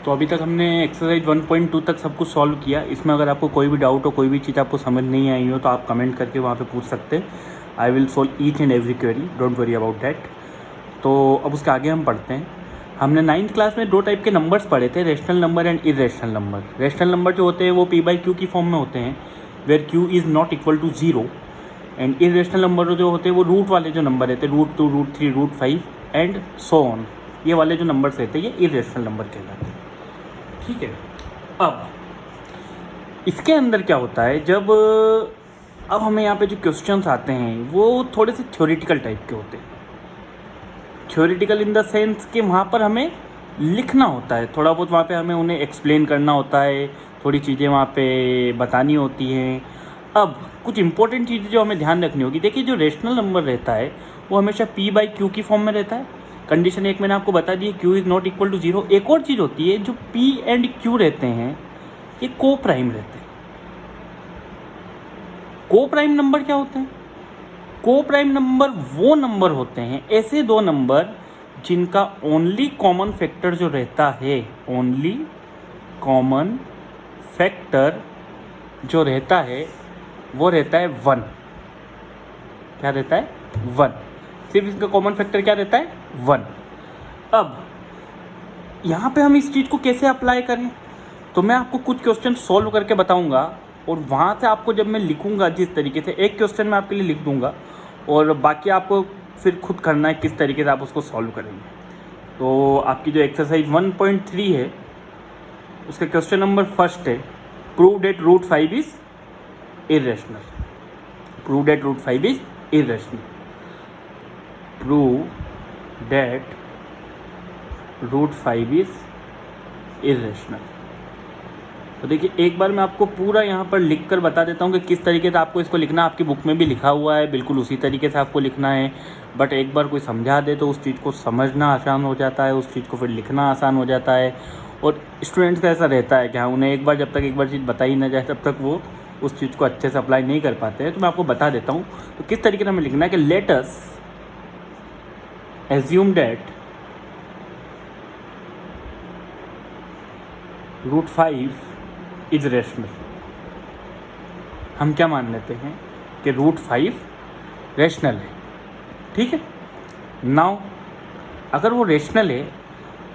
तो अभी तक हमने एक्सरसाइज 1.2 तक सब कुछ सॉल्व किया। इसमें अगर आपको कोई भी डाउट हो, कोई भी चीज़ आपको समझ नहीं आई हो, तो आप कमेंट करके वहाँ पे पूछ सकते हैं। I will solve each and every query, don't worry about that. तो अब उसके आगे हम पढ़ते हैं। हमने 9th क्लास में 2 टाइप के नंबर्स पढ़े थे, rational number and irrational number. Rational number जो होते हैं वो p/q की फॉर्म में होते हैं, where q is not equal to 0। And irrational number जो होते हैं वो रूट वाले जो नंबर रहते हैं, √2, √3, √5 एंड सो ऑन, ये वाले जो नंबर्स रहते हैं ये इरेशनल नंबर कहलाते हैं। ठीक है। अब इसके अंदर क्या होता है, जब अब हमें यहाँ पे जो क्वेश्चंस आते हैं वो थोड़े से थ्योरेटिकल टाइप के होते हैं। थ्योरेटिकल इन द सेंस कि वहाँ पर हमें लिखना होता है, थोड़ा बहुत वहाँ पे हमें उन्हें एक्सप्लेन करना होता है, थोड़ी चीज़ें वहाँ पे बतानी होती हैं। अब कुछ इंपॉर्टेंट चीज़ें जो हमें ध्यान रखनी होगी, देखिए जो रेशनल नंबर रहता है वो हमेशा p/q की फॉर्म में रहता है। कंडीशन एक मैंने आपको बता दी है, q is not equal to 0। एक और चीज़ होती है, जो p एंड q रहते हैं ये को प्राइम रहते हैं। को प्राइम नंबर क्या होते हैं? को प्राइम नंबर वो नंबर होते हैं, ऐसे दो नंबर जिनका ओनली कॉमन फैक्टर जो रहता है, ओनली कॉमन फैक्टर जो रहता है वो रहता है 1। क्या रहता है? 1। सिर्फ इसका कॉमन फैक्टर क्या रहता है? 1। अब यहाँ पे हम इस चीज़ को कैसे अप्लाई करें, तो मैं आपको कुछ क्वेश्चन सॉल्व करके बताऊँगा, और वहाँ से आपको जब मैं लिखूँगा जिस तरीके से, एक क्वेश्चन मैं आपके लिए लिख दूँगा और बाकी आपको फिर खुद करना है किस तरीके से आप उसको सॉल्व करेंगे। तो आपकी जो एक्सरसाइज 1.3 है उसका क्वेश्चन नंबर फर्स्ट है, prove that √5 is irrational. Prove that √5 is irrational. Prove that √5 is irrational. तो देखिए एक बार मैं आपको पूरा यहाँ पर लिख कर बता देता हूँ कि किस तरीके से आपको इसको लिखना है। आपकी बुक में भी लिखा हुआ है, बिल्कुल उसी तरीके से आपको लिखना है। बट एक बार कोई समझा दे तो उस चीज़ को समझना आसान हो जाता है, उस चीज़ को फिर लिखना आसान हो जाता है। और स्टूडेंट्स का ऐसा रहता है कि हाँ, उन्हें एक बार जब तक एक बार चीज़ बताई ना जाए तब तक वो उस चीज़ को अच्छे से अप्लाई नहीं कर पाते हैं। तो मैं आपको बता देता हूँ तो किस तरीके से हमें लिखना है कि let us assume that √5 is rational. हम क्या मान लेते हैं कि √5 रेशनल है। ठीक है। नाउ अगर वो रेशनल है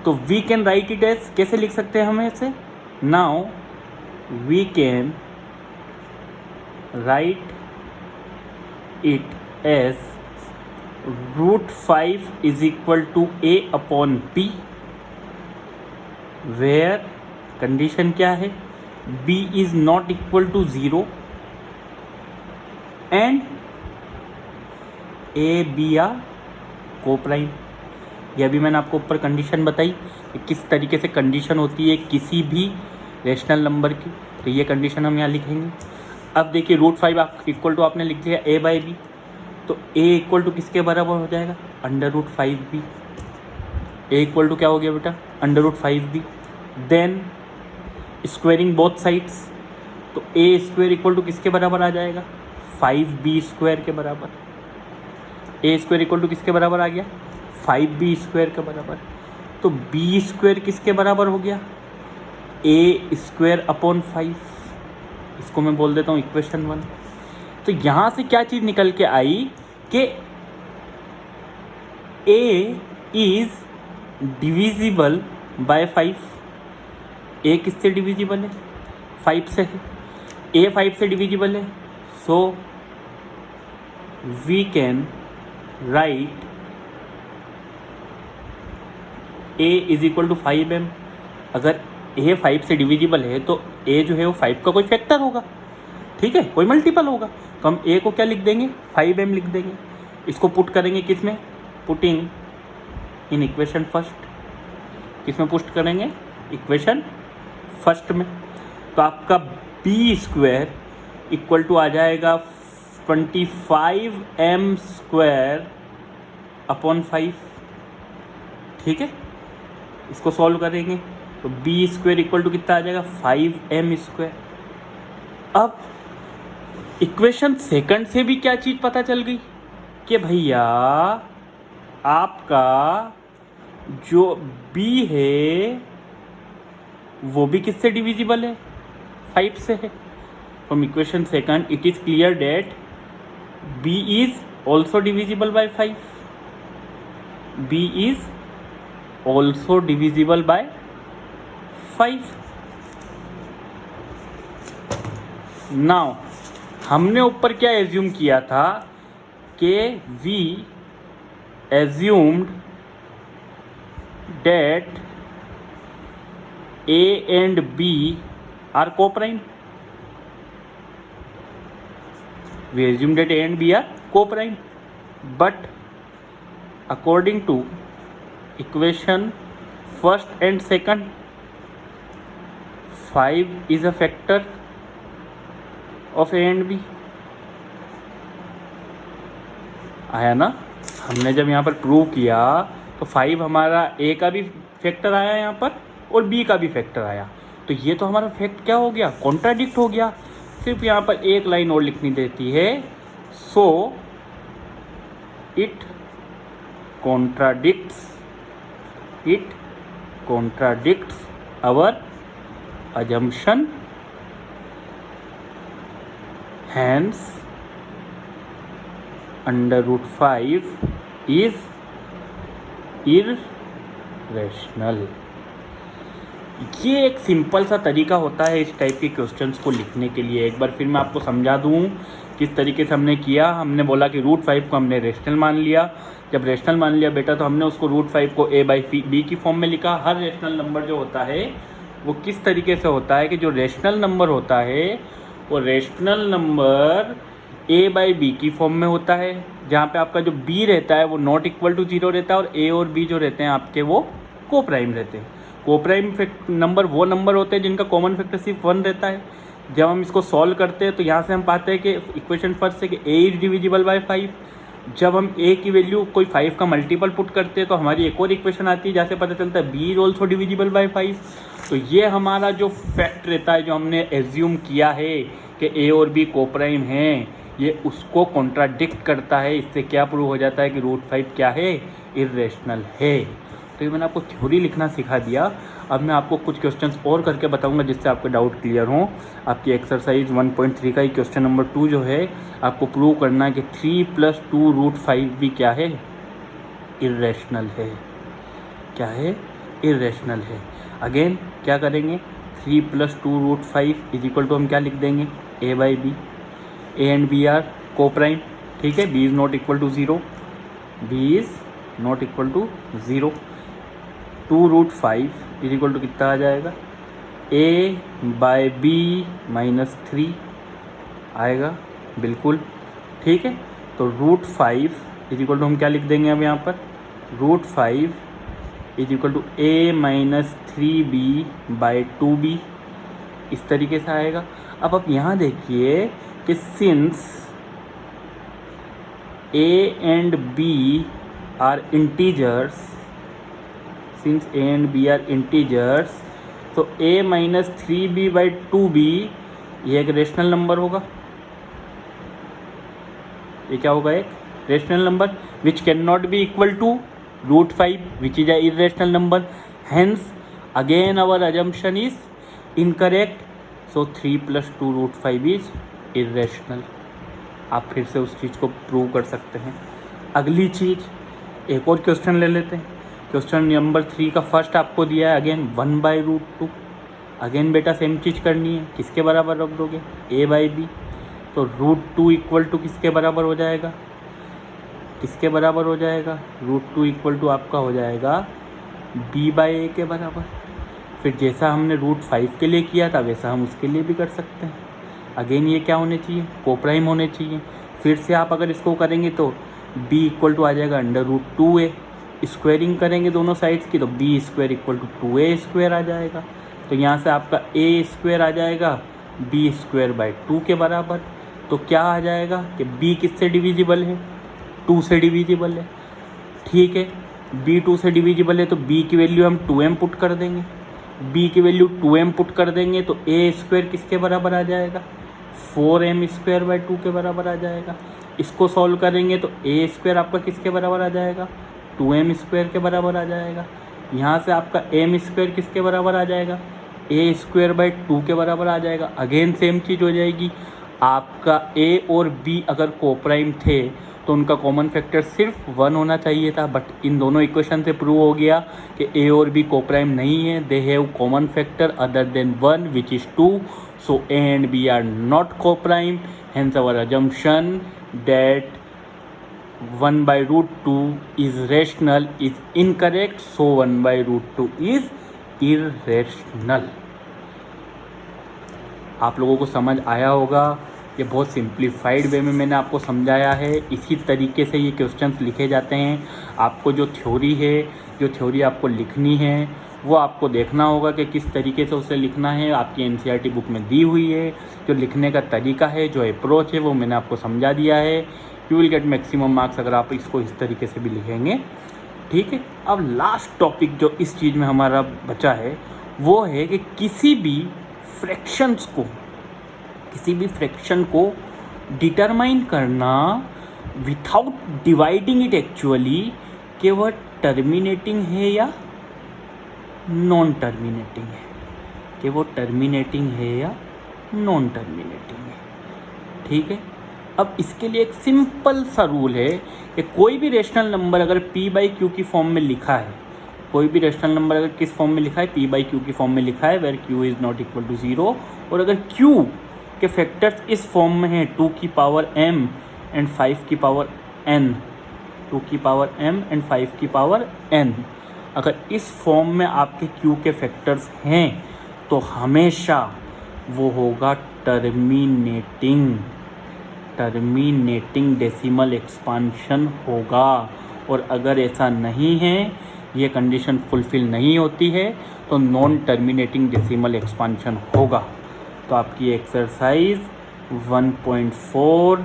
तो we can write it as, कैसे लिख सकते हैं हमें इसे? Now we can write it as √5 is equal to a/p, where condition क्या है? b is not equal to 0 and a b are coprime. ये अभी मैंने आपको ऊपर कंडीशन बताई कि किस तरीके से कंडीशन होती है किसी भी रेशनल नंबर की। तो ये कंडीशन हम यहाँ लिखेंगे। अब देखिए √5 आप इक्वल टू आपने लिख दिया a/b, तो a इक्वल टू किसके बराबर हो जाएगा? √5b। a इक्वल टू क्या हो गया बेटा? √5b। Then squaring both sides, तो a² इक्वल टू किसके बराबर आ जाएगा? 5b² के बराबर। a² इक्वल टू किसके बराबर आ गया? 5b² के बराबर। तो b² किसके बराबर हो गया? a²/5। इसको मैं बोल देता हूँ इक्वेशन 1। तो यहाँ से क्या चीज़ निकल के आई कि a is divisible by 5। a किससे डिविजिबल है? 5 से है। a 5 से डिविजिबल है, so we can write a is equal to 5m। अगर a 5 से डिविजिबल है तो a जो है वो 5 का कोई फैक्टर होगा, ठीक है, कोई मल्टीपल होगा। तो हम a को क्या लिख देंगे? 5m लिख देंगे। इसको पुट करेंगे किस में? Putting in equation first. किस में पुट करेंगे? इक्वेशन फर्स्ट में। तो आपका b² इक्वल टू आ जाएगा 25m² ठीक है। इसको सॉल्व करेंगे तो b² इक्वल टू कितना आ जाएगा? 5m²। अब इक्वेशन सेकंड से भी क्या चीज़ पता चल गई कि भैया आपका जो b है वो भी किससे डिविजिबल है, 5 से है। From equation second it is clear that b is also divisible by 5, b is also divisible by 5। Now हमने ऊपर क्या एज्यूम किया था कि we assumed that a and b are co-prime. We assume that a and b are co-prime, but according to equation first and second, 5 is a factor of a and b. आया ना, हमने जब यहाँ पर prove किया तो 5 हमारा a का भी फैक्टर आया यहाँ पर और b का भी फैक्टर आया, तो ये तो हमारा फैक्ट क्या हो गया, कॉन्ट्राडिक्ट हो गया। सिर्फ यहाँ पर एक लाइन और लिखनी देती है, so it contradicts our assumption, hence under root 5 is irrational। ये एक सिंपल सा तरीका होता है इस टाइप के क्वेश्चंस को लिखने के लिए। एक बार फिर मैं आपको समझा दूँ किस तरीके से हमने किया। हमने बोला कि रूट 5 को हमने रेशनल मान लिया। जब रेशनल मान लिया बेटा तो हमने उसको रूट 5 को a बाई b की फॉर्म में लिखा। हर रेशनल नंबर जो होता है वो किस तरीके से होता है कि जो रेशनल नंबर होता है वो rational number a by b की फॉर्म में होता है, जहाँ पे आपका जो b रहता है वो नॉट इक्वल टू 0 रहता है और a और b जो रहते हैं आपके वो को प्राइम रहते हैं। को प्राइम नंबर वो नंबर होते हैं जिनका कॉमन फैक्टर सिर्फ 1 रहता है। जब हम इसको सॉल्व करते हैं तो यहाँ से हम पाते हैं कि इक्वेशन फर्स्ट से कि a इज डिविजिबल बाय 5। जब हम a की वैल्यू कोई 5 का मल्टीपल पुट करते हैं तो हमारी एक और इक्वेशन आती है जहाँ से पता चलता है b is also divisible by 5। तो ये हमारा जो फैक्ट रहता है जो हमने एज्यूम किया है कि a और b को प्राइम हैं, ये उसको कॉन्ट्राडिक्ट करता है। इससे क्या प्रूव हो जाता है कि रूट 5 क्या है, इर्रेशनल है। तो ये मैंने आपको थ्योरी लिखना सिखा दिया। अब मैं आपको कुछ क्वेश्चंस और करके बताऊंगा जिससे आपके डाउट क्लियर हों। आपकी एक्सरसाइज 1.3 का ही क्वेश्चन नंबर 2 जो है आपको प्रूव करना है कि 3 + 2 रूट 5 भी क्या है, इर्रेशनल है। क्या है, इर्रेशनल है। अगेन क्या करेंगे, 3 + 2 रूट 5 इज इक्वल टू हम क्या लिख देंगे, a by b. a and b are coprime, ठीक है। b is not equal to 0, b is not equal to 0। 2 root 5 is equal to कितना आ जाएगा, a बाई बी माइनस 3 आएगा, बिल्कुल ठीक है। तो रूट 5 इज इक्वल टू हम क्या लिख देंगे अब यहाँ पर, root 5 is equal to a minus 3b by 2b, इस तरीके से आएगा। अब आप यहाँ देखिए कि since a and b are integers, since a and b are integers, तो a minus 3b by 2b ये एक रेशनल नंबर होगा। ये क्या होगा, एक rational number which can not be equal to root 5 which is a irrational number. Hence again our assumption is incorrect. So 3 + 2 root 5 is irrational. आप फिर से उस चीज़ को प्रूव कर सकते हैं। अगली चीज़, एक और क्वेश्चन ले लेते हैं। क्वेश्चन नंबर 3 का फर्स्ट आपको दिया है अगेन 1/√2। अगेन बेटा सेम चीज़ करनी है, किसके बराबर रख दोगे, a बाई बी। तो √2 इक्वल टू किसके बराबर हो जाएगा, किसके बराबर हो जाएगा, √2 इक्वल टू आपका हो जाएगा b बाई ए के बराबर। फिर जैसा हमने रूट 5 के लिए किया था वैसा हम उसके लिए भी कर सकते हैं। अगेन ये क्या होने चाहिए, को प्राइम होने चाहिए। फिर से आप अगर इसको करेंगे तो b इक्वल टू आ जाएगा √2a। स्क्वायरिंग करेंगे दोनों साइड्स की तो b square equal to 2a square आ जाएगा। तो यहाँ से आपका a स्क्वायर आ जाएगा b स्क्वायर बाई 2 के बराबर। तो क्या आ जाएगा कि b किससे डिविजिबल है, 2 से डिविजिबल है, ठीक है। b 2 से डिविजिबल है तो b की वैल्यू हम 2m पुट कर देंगे। b की वैल्यू 2m पुट कर देंगे तो a स्क्वायर किसके बराबर आ जाएगा, 4m स्क्वायर बाई 2 के बराबर आ जाएगा। इसको सॉल्व करेंगे तो a स्क्वायर आपका किसके बराबर आ जाएगा, 2m स्क्वायर के बराबर आ जाएगा। यहाँ से आपका m स्क्वायर किसके बराबर आ जाएगा, ए स्क्वायर बाई 2 के बराबर आ जाएगा। अगेन सेम चीज़ हो जाएगी, आपका ए और बी अगर कोप्राइम थे तो उनका कॉमन फैक्टर सिर्फ 1 होना चाहिए था, बट इन दोनों इक्वेशन से प्रूव हो गया कि ए और बी कोप्राइम नहीं है, they have common factor other than 1 which is 2, so A and B are not coprime, hence our assumption that 1/√2 is rational is incorrect, so 1/√2 is irrational। आप लोगों को समझ आया होगा, ये बहुत सिंप्लीफाइड वे में मैंने आपको समझाया है। इसी तरीके से ये क्वेश्चंस लिखे जाते हैं। आपको जो थ्योरी है, जो थ्योरी आपको लिखनी है, वो आपको देखना होगा कि किस तरीके से उसे लिखना है। आपकी एनसीईआरटी बुक में दी हुई है, जो लिखने का तरीका है, जो अप्रोच है, वो मैंने आपको समझा दिया है। You will get maximum marks अगर आप इसको इस तरीके से भी लिखेंगे, ठीक है। अब लास्ट टॉपिक जो इस चीज़ में हमारा बचा है वो है कि किसी भी फ्रैक्शन को डिटरमाइन करना विथाउट डिवाइडिंग इट एक्चुअली, कि वह टर्मिनेटिंग है या नॉन टर्मिनेटिंग है, कि वो टर्मिनेटिंग है या नॉन टर्मिनेटिंग है, ठीक है। अब इसके लिए एक सिंपल सा रूल है कि कोई भी रेशनल नंबर अगर p/q की फॉर्म में लिखा है, कोई भी रेशनल नंबर अगर किस फॉर्म में लिखा है, p/q की फॉर्म में लिखा है, where q is not equal to 0, और अगर q के फैक्टर्स इस फॉर्म में हैं 2 की पावर m एंड 5 की पावर n, 2 की पावर m एंड 5 की पावर n, अगर इस फॉर्म में आपके q के फैक्टर्स हैं तो हमेशा वो होगा टर्मिनेटिंग डेसिमल एक्सपांशन होगा। और अगर ऐसा नहीं है, ये कंडीशन फुलफिल नहीं होती है, तो नॉन टर्मिनेटिंग डेसिमल एक्सपांशन होगा। तो आपकी एक्सरसाइज 1.4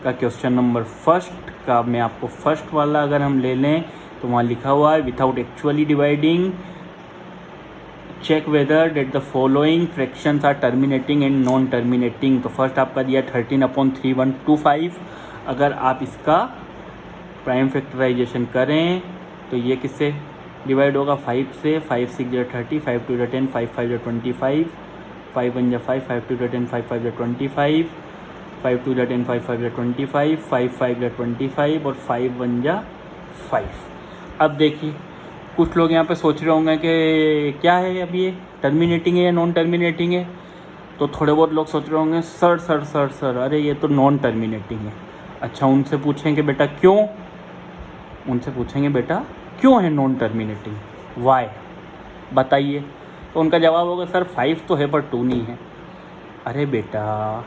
का क्वेश्चन नंबर फर्स्ट का, मैं आपको फर्स्ट वाला अगर हम ले लें तो वहाँ लिखा हुआ है without actually dividing check whether that the following fractions are terminating and non terminating. तो फर्स्ट आपका दिया 13/3125। अगर आप इसका प्राइम फैक्टराइजेशन करें तो ये किससे डिवाइड होगा, 5 से, 5 6 30, 5 2 10, 5 5 25, 5 1 5, 5 2 10, 5 5 25, 5 2 10, 5 5 25, 5 5 25 और 5 1 5। अब देखिए कुछ लोग यहाँ पे सोच रहे होंगे कि क्या है अब ये टर्मिनेटिंग है या नॉन टर्मिनेटिंग है, तो थोड़े बहुत लोग सोच रहे होंगे सर अरे ये तो नॉन टर्मिनेटिंग है। अच्छा, उनसे पूछेंगे बेटा क्यों, उनसे पूछेंगे बेटा क्यों है नॉन टर्मिनेटिंग, वाई बताइए, तो उनका जवाब होगा सर 5 तो है पर 2 नहीं है। अरे बेटा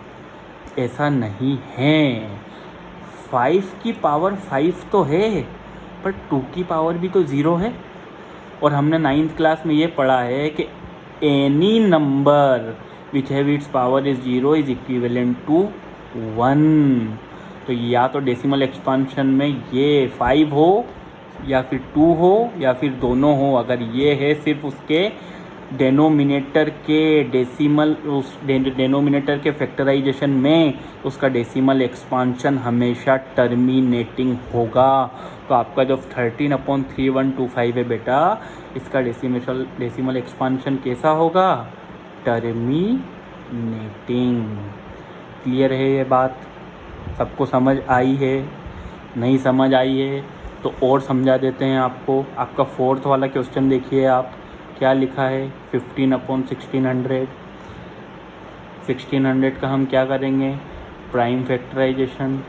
ऐसा नहीं है, 5 की पावर 5 तो है पर 2 की पावर भी तो 0 है। और हमने 9th क्लास में ये पढ़ा है कि any number which have its power is 0 is equivalent to 1। तो या तो डेसिमल एक्सपांशन में ये 5 हो या फिर 2 हो या फिर दोनों हो। अगर ये है सिर्फ उसके डेनोमिनेटर के डेनोमिनेटर के फैक्टराइजेशन में, उसका डेसिमल एक्सपांशन हमेशा टर्मिनेटिंग होगा। तो आपका जो 13/3125 है बेटा, इसका डेसिमल एक्सपांशन कैसा होगा, टर्मिनेटिंग। क्लियर है ये बात, सबको समझ आई है? नहीं समझ आई है तो और समझा देते हैं आपको। आपका 4th वाला क्वेश्चन देखिए, आप क्या लिखा है, 15/1600। 1600 का हम क्या करेंगे, प्राइम फैक्टराइजेशन,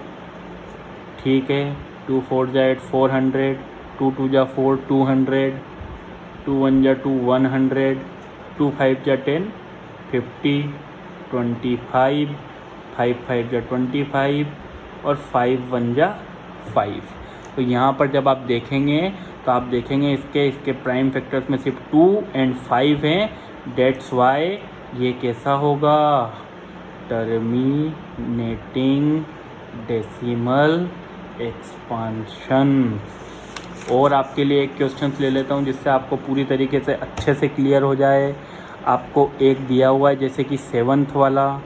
ठीक है। 2 4 8 400, 2 2 4 200, 2 1 2 100, 2 5 10 50, 25, 5 5 25 और 5 1 5। तो यहाँ पर जब आप देखेंगे तो आप देखेंगे इसके प्राइम फैक्टर्स में सिर्फ 2 एंड 5 हैं। डेट्स वाई ये कैसा होगा, टर्मिनेटिंग डेसिमल एक्सपांशन। और आपके लिए एक क्वेश्चन ले लेता हूँ जिससे आपको पूरी तरीके से अच्छे से क्लियर हो जाए। आपको एक दिया हुआ है जैसे कि 7th वाला,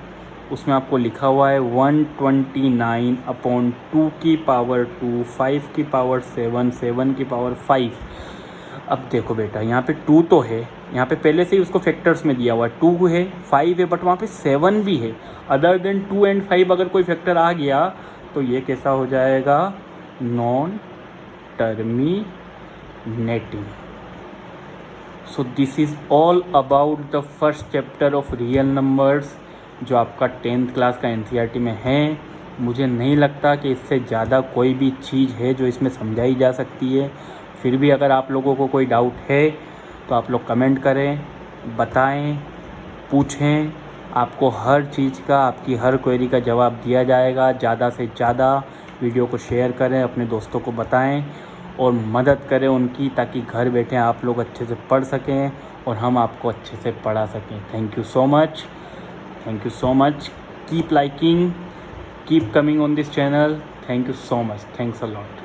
उसमें आपको लिखा हुआ है 129/2 की पावर 2, 5 की पावर 7, 7 की पावर 5। अब देखो बेटा यहाँ पे 2 तो है यहाँ पे पहले से ही उसको फैक्टर्स में दिया हुआ है, 2 है, 5 है, बट वहाँ पे 7 भी है। अदर देन 2 एंड 5 अगर कोई फैक्टर आ गया तो ये कैसा हो जाएगा, non terminating. So this is all about the first chapter of real numbers जो आपका 10th क्लास का NCERT में है। मुझे नहीं लगता कि इससे ज़्यादा कोई भी चीज़ है जो इसमें समझाई जा सकती है। फिर भी अगर आप लोगों को कोई डाउट है तो आप लोग कमेंट करें, बताएं, पूछें। आपको हर चीज़ का, आपकी हर क्वेरी का जवाब दिया जाएगा। ज़्यादा से ज़्यादा वीडियो को शेयर करें, अपने दोस्तों को बताएं और मदद करें उनकी, ताकि घर बैठे आप लोग अच्छे से पढ़ सकें और हम आपको अच्छे से पढ़ा सकें। Thank you so much, thank you so much. Keep liking, keep coming on this channel. Thank you so much, thanks a lot.